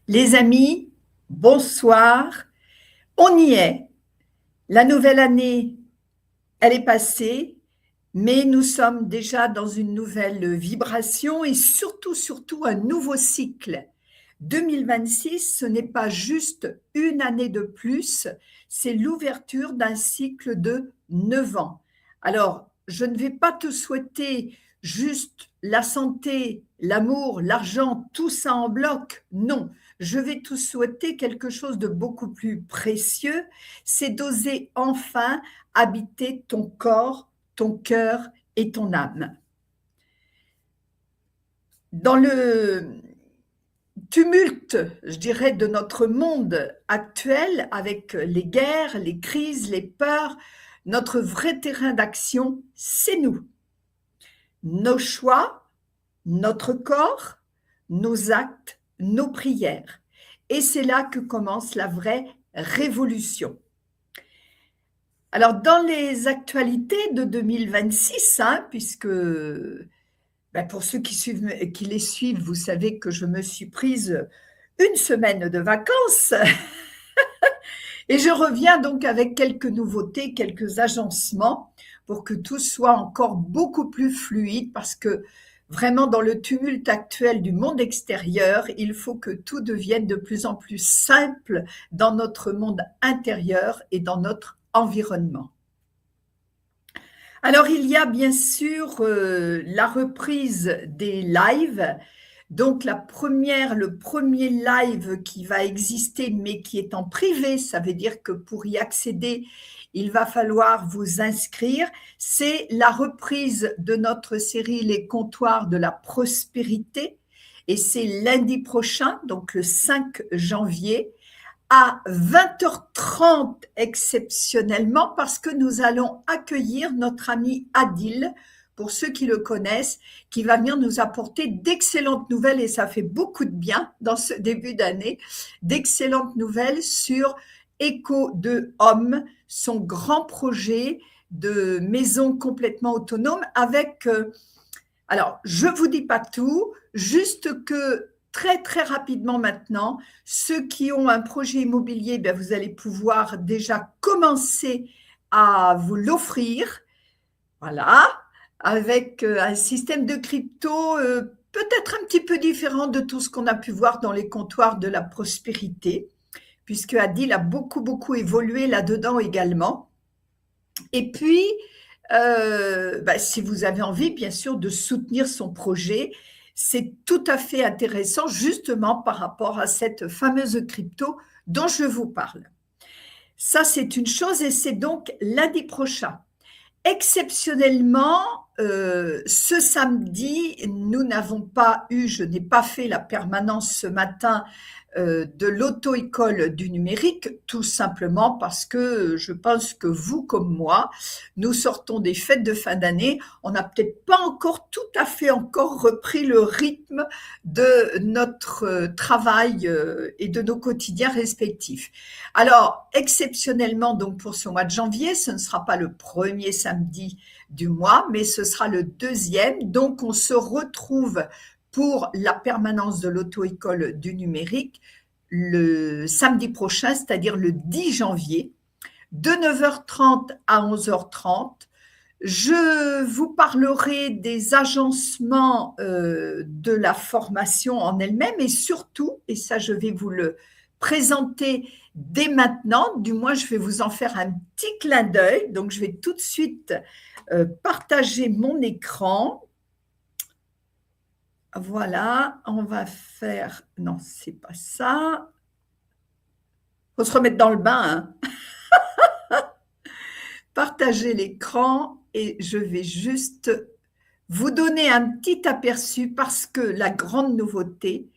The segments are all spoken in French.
Les amis, bonsoir. On y est. La nouvelle année, elle est passée, mais nous sommes déjà dans une nouvelle vibration et surtout un nouveau cycle. 2026, ce n'est pas juste une année de plus, c'est l'ouverture d'un cycle de 9 ans. Alors, je ne vais pas te souhaiter juste la santé, l'amour, l'argent, tout ça en bloc. Non, je vais te souhaiter quelque chose de beaucoup plus précieux, c'est d'oser enfin habiter ton corps, ton cœur et ton âme. Dans le tumulte, je dirais, de notre monde actuel, avec les guerres, les crises, les peurs, notre vrai terrain d'action, c'est nous. Nos choix, notre corps, nos actes, nos prières. Et c'est là que commence la vraie révolution. Alors, dans les actualités de 2026, puisque pour ceux qui les suivent, vous savez que je me suis prise une semaine de vacances et je reviens donc avec quelques nouveautés, quelques agencements pour que tout soit encore beaucoup plus fluide parce que vraiment dans le tumulte actuel du monde extérieur, il faut que tout devienne de plus en plus simple dans notre monde intérieur et dans notre environnement. Alors, il y a bien sûr la reprise des lives. Donc, le premier live qui va exister, mais qui est en privé, ça veut dire que pour y accéder, il va falloir vous inscrire. C'est la reprise de notre série Les comptoirs de la prospérité. Et c'est lundi prochain, donc le 5 janvier à 20h30 exceptionnellement parce que nous allons accueillir notre ami Adil, pour ceux qui le connaissent, qui va venir nous apporter d'excellentes nouvelles et ça fait beaucoup de bien dans ce début d'année, d'excellentes nouvelles sur Écho de Homme, son grand projet de maison complètement autonome avec, alors je vous dis pas tout, juste que très rapidement maintenant, ceux qui ont un projet immobilier, vous allez pouvoir déjà commencer à vous l'offrir, voilà, avec un système de crypto peut-être un petit peu différent de tout ce qu'on a pu voir dans les comptoirs de la prospérité, puisque Adil a beaucoup évolué là-dedans également. Et puis, si vous avez envie, bien sûr, de soutenir son projet, c'est tout à fait intéressant, justement par rapport à cette fameuse crypto dont je vous parle. Ça, c'est une chose et c'est donc lundi prochain. Exceptionnellement, ce samedi, nous n'avons pas eu, je n'ai pas fait la permanence ce matin de l'auto-école du numérique, tout simplement parce que je pense que vous comme moi, nous sortons des fêtes de fin d'année, on n'a peut-être pas encore tout à fait encore repris le rythme de notre travail et de nos quotidiens respectifs. Alors, exceptionnellement, donc pour ce mois de janvier, ce ne sera pas le premier samedi du mois, mais ce sera le deuxième. Donc, on se retrouve pour la permanence de l'auto-école du numérique le samedi prochain, c'est-à-dire le 10 janvier, de 9h30 à 11h30. Je vous parlerai des agencements de la formation en elle-même et surtout, et ça je vais vous le présenter dès maintenant, du moins je vais vous en faire un petit clin d'œil, donc je vais tout de suite partager mon écran. Voilà, on va faire… Non, c'est pas ça. Il faut se remettre dans le bain. Partager l'écran et je vais juste vous donner un petit aperçu parce que la grande nouveauté,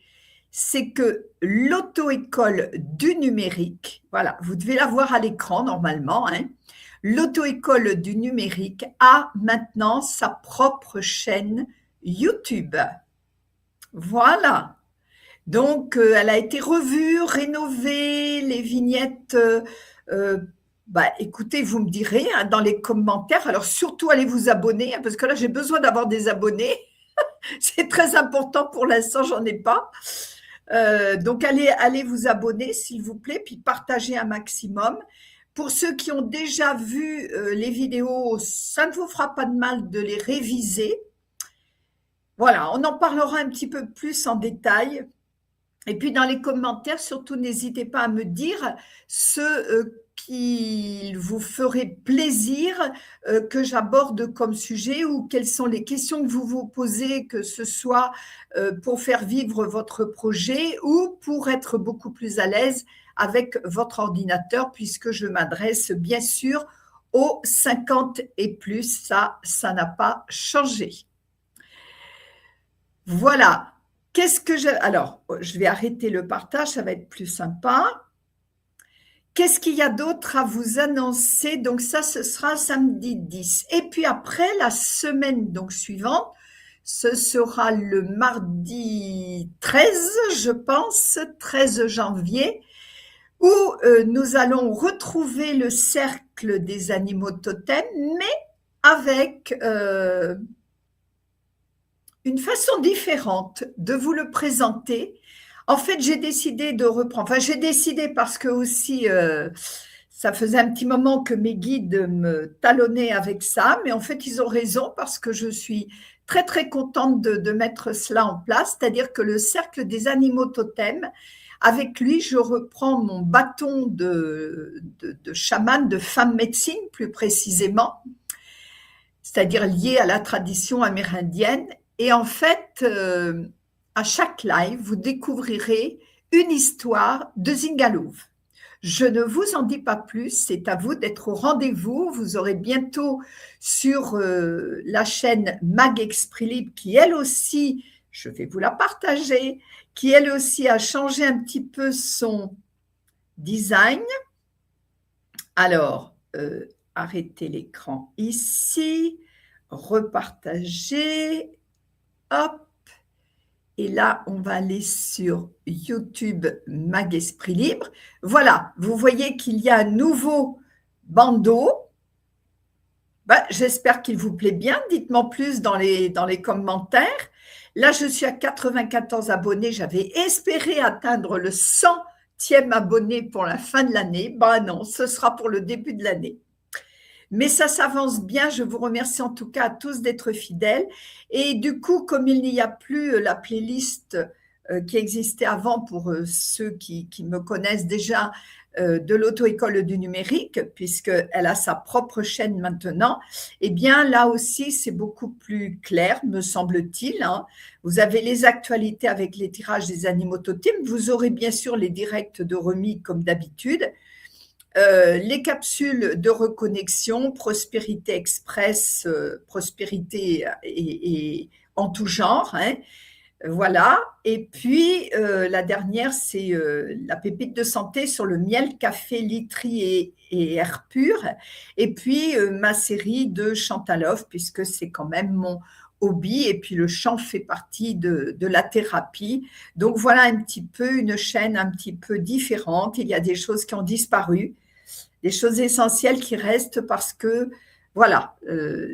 c'est que l'auto-école du numérique, voilà, vous devez la voir à l'écran normalement, l'auto-école du numérique a maintenant sa propre chaîne YouTube. Voilà. Donc, elle a été revue, rénovée, les vignettes. Écoutez, vous me direz dans les commentaires. Alors, surtout, allez vous abonner, parce que là, j'ai besoin d'avoir des abonnés. C'est très important pour l'instant, j'en ai pas. Donc, allez vous abonner, s'il vous plaît, puis partagez un maximum. Pour ceux qui ont déjà vu les vidéos, ça ne vous fera pas de mal de les réviser. Voilà, on en parlera un petit peu plus en détail. Et puis dans les commentaires, surtout n'hésitez pas à me dire ce qui vous ferait plaisir que j'aborde comme sujet, ou quelles sont les questions que vous vous posez, que ce soit pour faire vivre votre projet ou pour être beaucoup plus à l'aise avec votre ordinateur, puisque je m'adresse bien sûr aux 50 et plus, ça n'a pas changé. Voilà. Qu'est-ce que je… Alors, je vais arrêter le partage, ça va être plus sympa. Qu'est-ce qu'il y a d'autre à vous annoncer? Donc ça, ce sera samedi 10. Et puis après, la semaine donc suivante, ce sera le mardi 13, je pense, 13 janvier, où nous allons retrouver le cercle des animaux totems, mais avec… une façon différente de vous le présenter. En fait, j'ai décidé de reprendre. Enfin, j'ai décidé parce que aussi, ça faisait un petit moment que mes guides me talonnaient avec ça, mais en fait, ils ont raison parce que je suis très, très contente de mettre cela en place, c'est-à-dire que le cercle des animaux totems, avec lui, je reprends mon bâton de chaman, de femme médecine plus précisément, c'est-à-dire lié à la tradition amérindienne. Et en fait, à chaque live, vous découvrirez une histoire de Zingaloof. Je ne vous en dis pas plus, c'est à vous d'être au rendez-vous. Vous aurez bientôt sur la chaîne Mag Esprit Libre, qui elle aussi, je vais vous la partager, qui elle aussi a changé un petit peu son design. Alors, arrêtez l'écran ici, repartager, hop, et là, on va aller sur YouTube Mag Esprit Libre. Voilà, vous voyez qu'il y a un nouveau bandeau. Ben, j'espère qu'il vous plaît bien. Dites-moi plus dans les commentaires. Là, je suis à 94 abonnés. J'avais espéré atteindre le 100e abonné pour la fin de l'année. Ben non, ce sera pour le début de l'année. Mais ça s'avance bien. Je vous remercie en tout cas à tous d'être fidèles. Et du coup, comme il n'y a plus la playlist qui existait avant pour ceux qui me connaissent déjà de l'auto-école du numérique, puisqu'elle a sa propre chaîne maintenant, eh bien là aussi, c'est beaucoup plus clair, me semble-t-il, hein. Vous avez les actualités avec les tirages des animaux totems. Vous aurez bien sûr les directs de remis comme d'habitude. Les capsules de reconnexion, Prospérité Express, prospérité et en tout genre, hein, voilà. Et puis, la dernière, c'est la pépite de santé sur le miel, café, literie et air pur. Et puis, ma série de Chantalov, puisque c'est quand même mon hobby. Et puis, le chant fait partie de la thérapie. Donc, voilà un petit peu une chaîne un petit peu différente. Il y a des choses qui ont disparu, des choses essentielles qui restent parce que, voilà,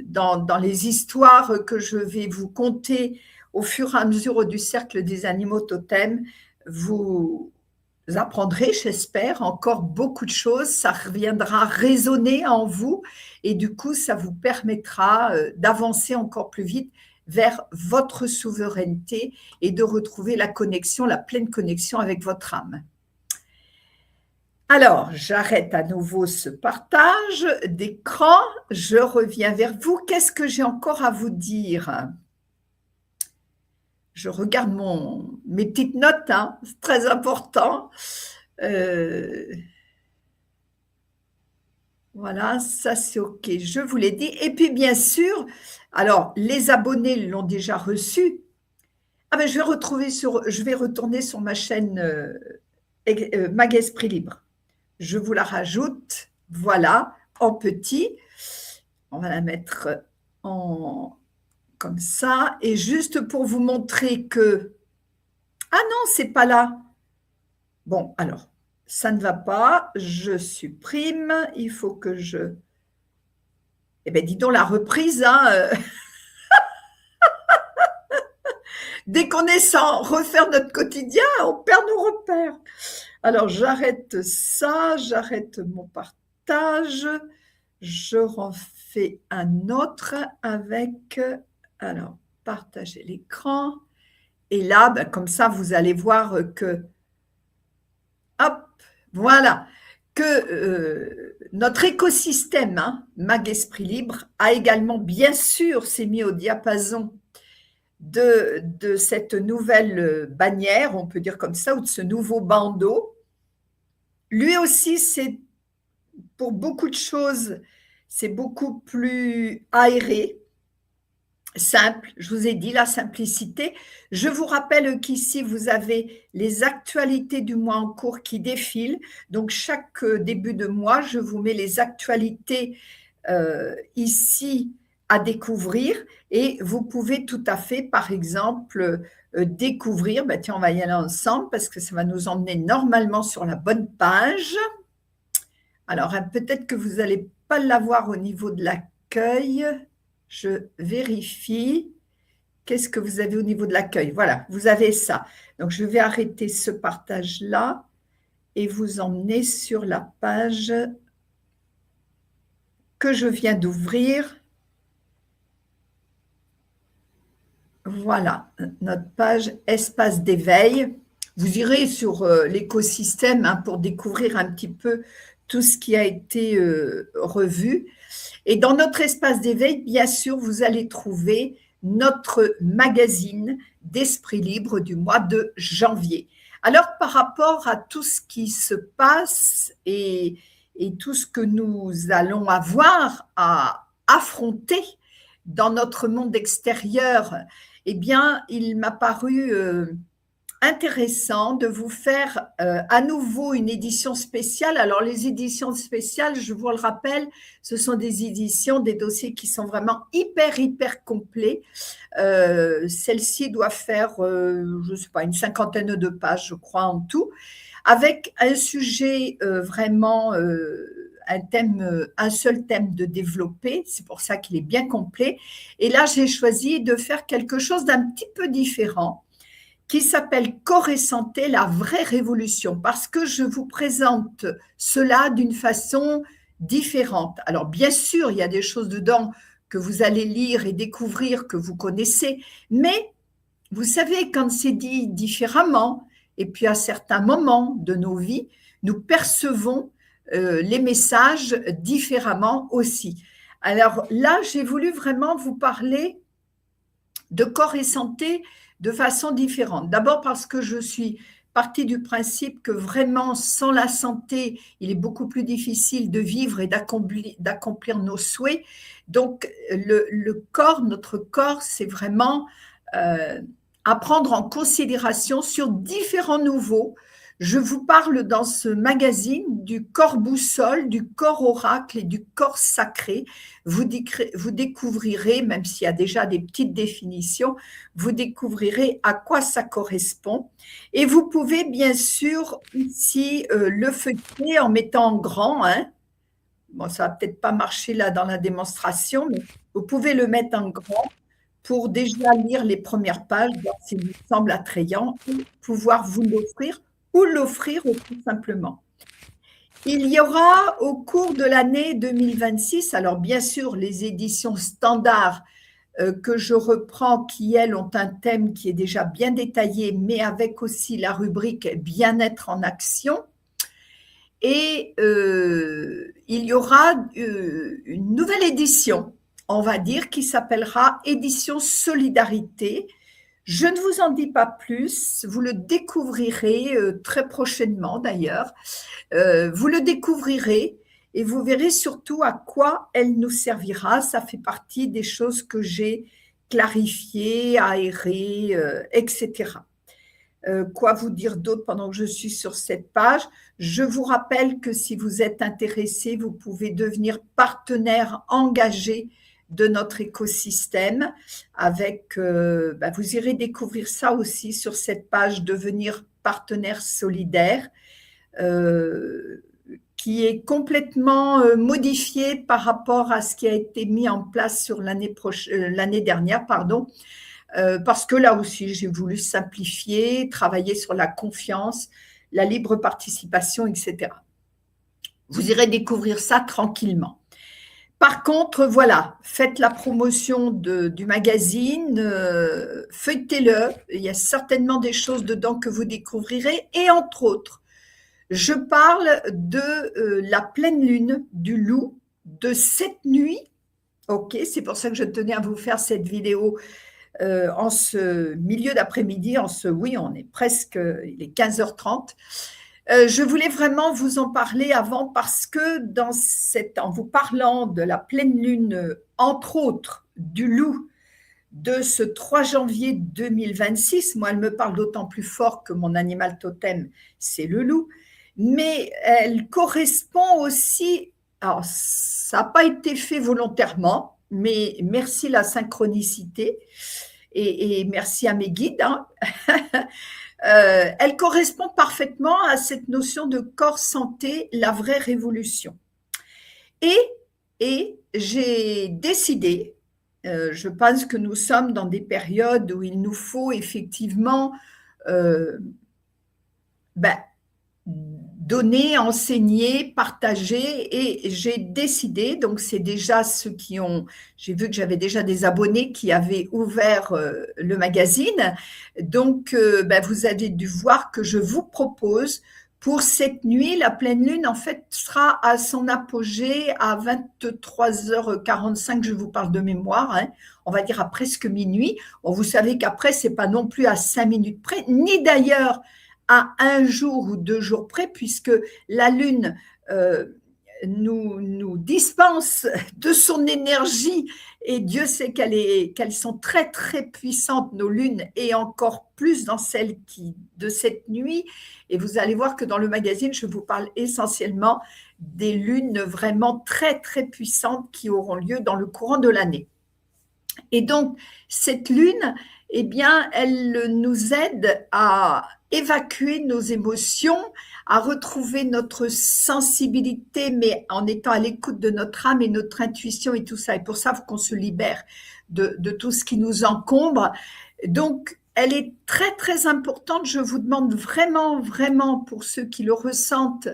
dans les histoires que je vais vous conter au fur et à mesure du cercle des animaux totems, vous apprendrez, j'espère, encore beaucoup de choses. Ça reviendra résonner en vous et du coup, ça vous permettra d'avancer encore plus vite vers votre souveraineté et de retrouver la connexion, la pleine connexion avec votre âme. Alors, j'arrête à nouveau ce partage d'écran. Je reviens vers vous. Qu'est-ce que j'ai encore à vous dire? Je regarde mes petites notes, hein, c'est très important. Voilà, ça c'est OK, je vous l'ai dit. Et puis bien sûr, alors les abonnés l'ont déjà reçu. Ah ben, je vais retourner sur ma chaîne Mag Esprit Libre. Je vous la rajoute, voilà, en petit. On va la mettre comme ça. Et juste pour vous montrer que… Ah non, c'est pas là. Bon, alors, ça ne va pas. Je supprime. Il faut que je… Eh bien, dis donc la reprise, hein. Dès qu'on est sans refaire notre quotidien, on perd nos repères. Alors, j'arrête ça, j'arrête mon partage. Je refais un autre avec, alors, partager l'écran. Et là, ben, comme ça, vous allez voir que, hop, voilà, que notre écosystème, hein, Mag Esprit Libre, a également, bien sûr, s'est mis au diapason de cette nouvelle bannière, on peut dire comme ça, ou de ce nouveau bandeau. Lui aussi, c'est pour beaucoup de choses, c'est beaucoup plus aéré, simple. Je vous ai dit la simplicité. Je vous rappelle qu'ici, vous avez les actualités du mois en cours qui défilent. Donc, chaque début de mois, je vous mets les actualités ici à découvrir et vous pouvez tout à fait, par exemple, découvrir, ben tiens, on va y aller ensemble parce que ça va nous emmener normalement sur la bonne page. Alors, peut-être que vous n'allez pas l'avoir au niveau de l'accueil. Je vérifie. Qu'est-ce que vous avez au niveau de l'accueil? Voilà, vous avez ça. Donc, je vais arrêter ce partage-là et vous emmener sur la page que je viens d'ouvrir. Voilà, notre page Espace d'éveil. Vous irez sur l'écosystème hein, pour découvrir un petit peu tout ce qui a été revu. Et dans notre espace d'éveil, bien sûr, vous allez trouver notre magazine d'Esprit Libre du mois de janvier. Alors, par rapport à tout ce qui se passe et tout ce que nous allons avoir à affronter dans notre monde extérieur, eh bien, il m'a paru intéressant de vous faire à nouveau une édition spéciale. Alors, les éditions spéciales, je vous le rappelle, ce sont des éditions, des dossiers qui sont vraiment hyper, hyper complets. Celle-ci doit faire, je ne sais pas, une cinquantaine de pages, je crois, en tout, avec un sujet vraiment, un thème, un seul thème de développer. C'est pour ça qu'il est bien complet. Et là, j'ai choisi de faire quelque chose d'un petit peu différent qui s'appelle Corps et Santé, la vraie révolution, parce que je vous présente cela d'une façon différente. Alors, bien sûr, il y a des choses dedans que vous allez lire et découvrir, que vous connaissez, mais vous savez, quand c'est dit différemment, et puis à certains moments de nos vies, nous percevons les messages différemment aussi. Alors là, j'ai voulu vraiment vous parler de corps et santé de façon différente. D'abord parce que je suis partie du principe que vraiment sans la santé, il est beaucoup plus difficile de vivre et d'accomplir nos souhaits. Donc le corps, notre corps, c'est vraiment à prendre en considération sur différents niveaux. Je vous parle dans ce magazine du corps boussole, du corps oracle et du corps sacré. Vous découvrirez, même s'il y a déjà des petites définitions, vous découvrirez à quoi ça correspond. Et vous pouvez bien sûr ici le feuilleter en mettant en grand. Hein. Bon, ça va peut-être pas marcher là dans la démonstration, mais vous pouvez le mettre en grand pour déjà lire les premières pages, voir s'il vous semble attrayant, et pouvoir vous l'offrir ou l'offrir tout simplement. Il y aura au cours de l'année 2026, alors bien sûr les éditions standards que je reprends, qui elles ont un thème qui est déjà bien détaillé, mais avec aussi la rubrique bien-être en action. Et il y aura une nouvelle édition, on va dire, qui s'appellera Édition Solidarité. Je ne vous en dis pas plus, vous le découvrirez très prochainement d'ailleurs. Vous le découvrirez et vous verrez surtout à quoi elle nous servira. Ça fait partie des choses que j'ai clarifiées, aérées, etc. Quoi vous dire d'autre pendant que je suis sur cette page? Je vous rappelle que si vous êtes intéressé, vous pouvez devenir partenaire engagé de notre écosystème avec, vous irez découvrir ça aussi sur cette page devenir partenaire solidaire qui est complètement modifiée par rapport à ce qui a été mis en place sur l'année dernière, pardon. parce que là aussi, j'ai voulu simplifier, travailler sur la confiance, la libre participation, etc. Vous irez découvrir ça tranquillement. Par contre, voilà, faites la promotion du magazine, feuilletez-le, il y a certainement des choses dedans que vous découvrirez, et entre autres, je parle de la pleine lune du Loup de cette nuit. Ok, c'est pour ça que je tenais à vous faire cette vidéo en ce milieu d'après-midi, oui, on est presque, il est 15h30. Je voulais vraiment vous en parler avant parce que en vous parlant de la pleine lune, entre autres, du Loup de ce 3 janvier 2026, moi elle me parle d'autant plus fort que mon animal totem, c'est le loup, mais elle correspond aussi, alors ça n'a pas été fait volontairement, mais merci la synchronicité et merci à mes guides, hein. Elle correspond parfaitement à cette notion de corps santé, la vraie révolution. Et j'ai décidé, je pense que nous sommes dans des périodes où il nous faut effectivement donner, enseigner, partager, et j'ai décidé, donc c'est déjà ceux qui ont, j'ai vu que j'avais déjà des abonnés qui avaient ouvert le magazine, donc vous avez dû voir que je vous propose pour cette nuit, la pleine lune en fait sera à son apogée à 23h45, je vous parle de mémoire, hein, on va dire à presque minuit. Bon, vous savez qu'après c'est pas non plus à 5 minutes près, ni d'ailleurs à 1 jour ou 2 jours près, puisque la Lune nous dispense de son énergie, et Dieu sait qu'elles sont très très puissantes, nos lunes, et encore plus dans celle de cette nuit. Et vous allez voir que dans le magazine, je vous parle essentiellement des lunes vraiment très très puissantes qui auront lieu dans le courant de l'année. Et donc, cette lune, eh bien, elle nous aide à évacuer nos émotions, à retrouver notre sensibilité, mais en étant à l'écoute de notre âme et notre intuition et tout ça. Et pour ça, il faut qu'on se libère de tout ce qui nous encombre. Donc, elle est très, très importante. Je vous demande vraiment, vraiment, pour ceux qui le ressentent,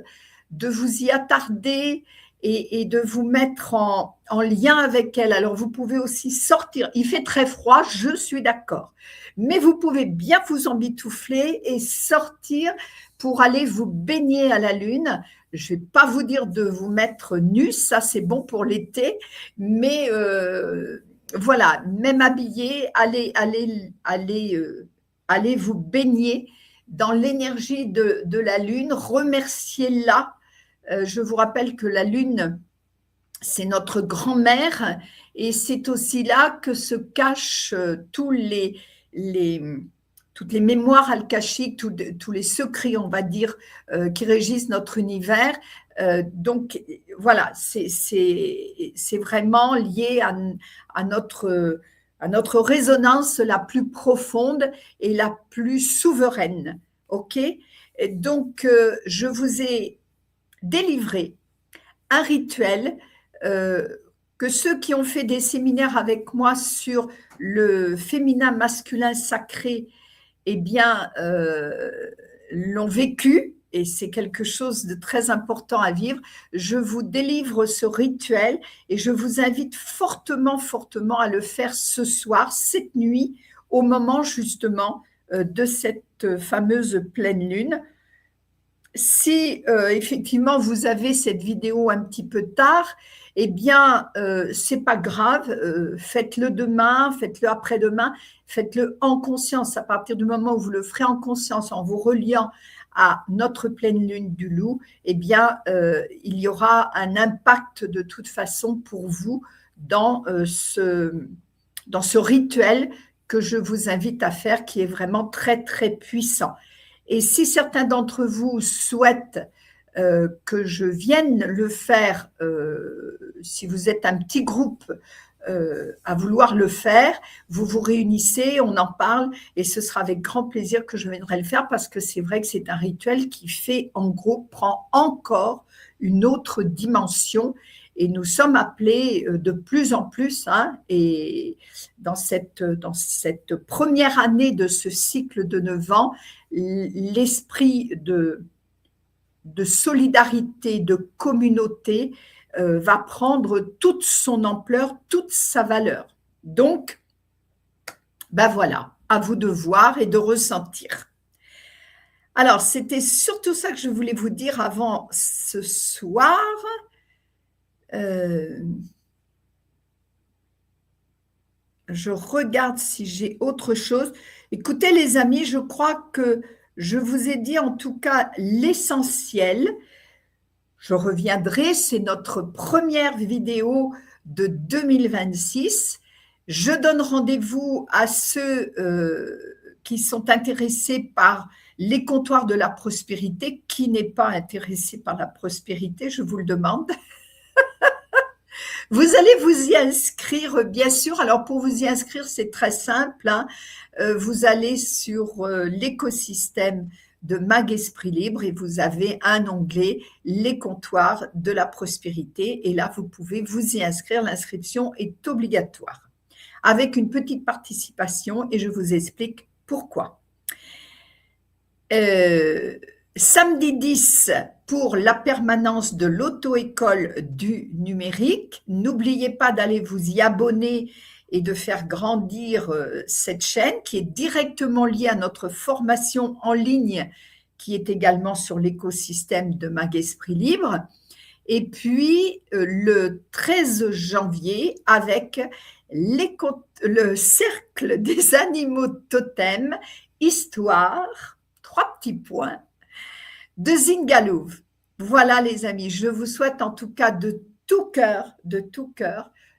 de vous y attarder et de vous mettre en lien avec elle. Alors, vous pouvez aussi sortir. Il fait très froid, je suis d'accord. Mais vous pouvez bien vous embitoufler et sortir pour aller vous baigner à la lune. Je ne vais pas vous dire de vous mettre nu, ça c'est bon pour l'été, mais voilà, même habillé, allez vous baigner dans l'énergie de la lune, remerciez-la. Je vous rappelle que la lune, c'est notre grand-mère, et c'est aussi là que se cachent toutes les mémoires alkashiques, tous les secrets, on va dire, qui régissent notre univers. Donc voilà, c'est vraiment lié à notre résonance la plus profonde et la plus souveraine. Ok? Et donc je vous ai délivré un rituel que ceux qui ont fait des séminaires avec moi sur le féminin masculin sacré, eh bien, l'ont vécu, et c'est quelque chose de très important à vivre. Je vous délivre ce rituel et je vous invite fortement, fortement à le faire ce soir, cette nuit, au moment justement de cette fameuse pleine lune. Si effectivement vous avez cette vidéo un petit peu tard, eh bien c'est pas grave, faites-le demain, faites-le après-demain, faites-le en conscience. À partir du moment où vous le ferez en conscience, en vous reliant à notre pleine lune du Loup, eh bien il y aura un impact de toute façon pour vous dans ce rituel que je vous invite à faire, qui est vraiment très très puissant. Et si certains d'entre vous souhaitent que je vienne le faire, si vous êtes un petit groupe à vouloir le faire, vous vous réunissez, on en parle, et ce sera avec grand plaisir que je viendrai le faire, parce que c'est vrai que c'est un rituel qui fait, en gros, prend encore une autre dimension, et nous sommes appelés de plus en plus, hein, et dans cette première année de ce cycle de 9 ans, l'esprit de solidarité, de communauté va prendre toute son ampleur, toute sa valeur. Donc, ben voilà, à vous de voir et de ressentir. Alors, c'était surtout ça que je voulais vous dire avant ce soir. Je regarde si j'ai autre chose. Écoutez les amis, je crois que je vous ai dit en tout cas l'essentiel. Je reviendrai, c'est notre première vidéo de 2026. Je donne rendez-vous à ceux qui sont intéressés par les comptoirs de la prospérité. Qui n'est pas intéressé par la prospérité, je vous le demande. Vous allez vous y inscrire, bien sûr. Alors, pour vous y inscrire, c'est très simple, hein. Vous allez sur l'écosystème de Mag Esprit Libre et vous avez un onglet « Les comptoirs de la prospérité » et là, vous pouvez vous y inscrire. L'inscription est obligatoire avec une petite participation et je vous explique pourquoi. Samedi 10 pour la permanence de l'auto-école du numérique. N'oubliez pas d'aller vous y abonner et de faire grandir cette chaîne qui est directement liée à notre formation en ligne qui est également sur l'écosystème de Mag Esprit Libre. Et puis le 13 janvier avec le cercle des animaux totems, histoire, 3 petits points, de Zingalouv. Voilà les amis, je vous souhaite en tout cas de tout cœur,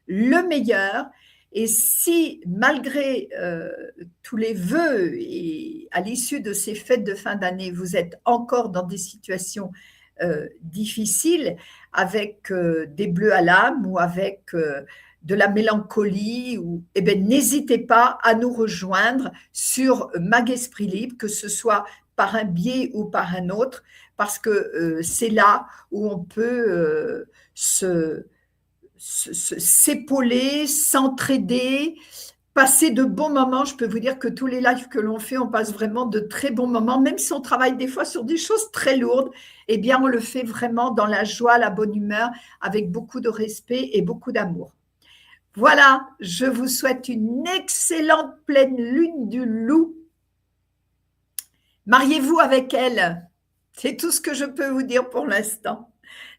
le meilleur. Et si malgré tous les vœux et à l'issue de ces fêtes de fin d'année, vous êtes encore dans des situations difficiles avec des bleus à l'âme ou avec de la mélancolie, eh bien, n'hésitez pas à nous rejoindre sur Mag Esprit Libre, que ce soit par un biais ou par un autre, parce que c'est là où on peut s'épauler, s'entraider, passer de bons moments. Je peux vous dire que tous les lives que l'on fait, on passe vraiment de très bons moments, même si on travaille des fois sur des choses très lourdes, eh bien on le fait vraiment dans la joie, la bonne humeur, avec beaucoup de respect et beaucoup d'amour. Voilà, je vous souhaite une excellente pleine lune du loup. Mariez-vous avec elle. C'est tout ce que je peux vous dire pour l'instant.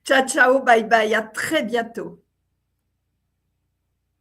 Ciao, ciao, bye bye, à très bientôt.